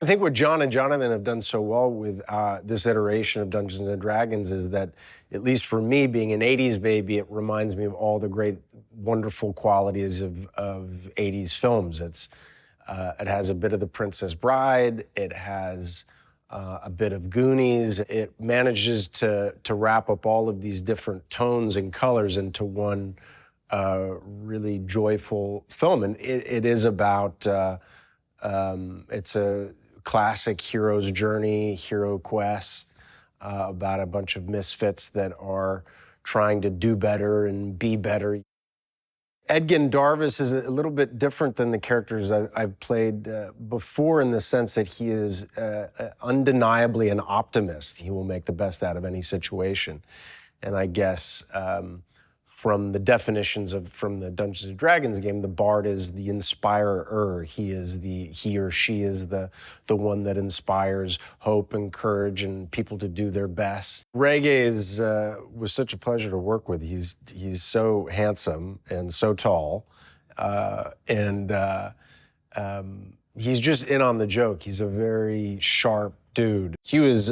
I think what John and Jonathan have done so well with this iteration of Dungeons and Dragons is that, at least for me, being an 80s baby, it reminds me of all the great, wonderful qualities of 80s films. It has a bit of The Princess Bride. It has a bit of Goonies. It manages to wrap up all of these different tones and colors into one really joyful film. And it is about, it's a classic hero's journey, hero quest, about a bunch of misfits that are trying to do better and be better. Edgin Darvis is a little bit different than the characters I've played before, in the sense that he is undeniably an optimist. He will make the best out of any situation. And I guess from the definitions from the Dungeons and Dragons game, the bard is the inspirer. He or she is the one that inspires hope and courage and people to do their best. Regé was such a pleasure to work with. He's so handsome and so tall, and he's just in on the joke. He's a very sharp dude. He was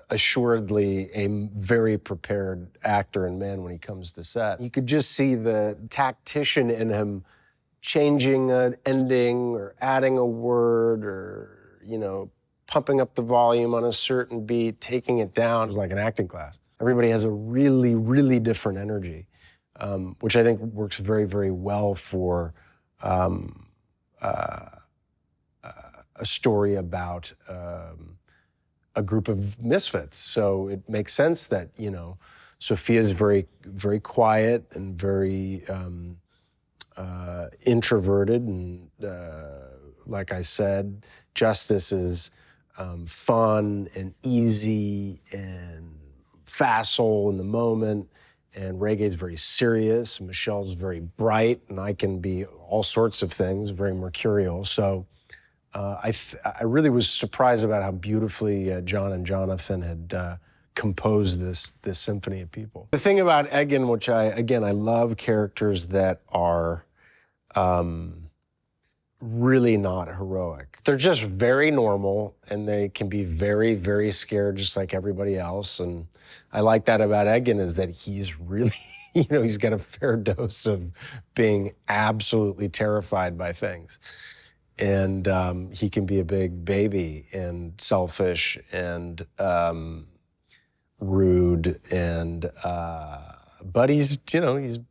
assuredly a very prepared actor and man when he comes to set. You could just see the tactician in him changing an ending or adding a word, or, pumping up the volume on a certain beat, taking it down. It was like an acting class. Everybody has a really, really different energy, which I think works very, very well for a story about a group of misfits. So it makes sense that, Sophia is very, very quiet and very introverted. And like I said, Justice is fun and easy and facile in the moment. And Regé is very serious. Michelle's very bright, and I can be all sorts of things, very mercurial. So I really was surprised about how beautifully John and Jonathan had composed this symphony of people. The thing about Edgin, which I love characters that are really not heroic. They're just very normal, and they can be very, very scared just like everybody else. And I like that about Edgin, is that he's really, he's got a fair dose of being absolutely terrified by things. And he can be a big baby and selfish and rude, and but he's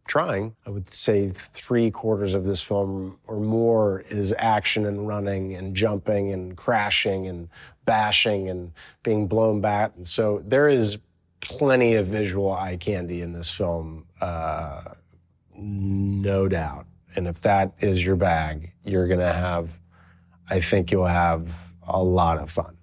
trying. I would say 3/4 of this film or more is action and running and jumping and crashing and bashing and being blown back. And so there is plenty of visual eye candy in this film, no doubt. And if that is your bag, I think you'll have a lot of fun.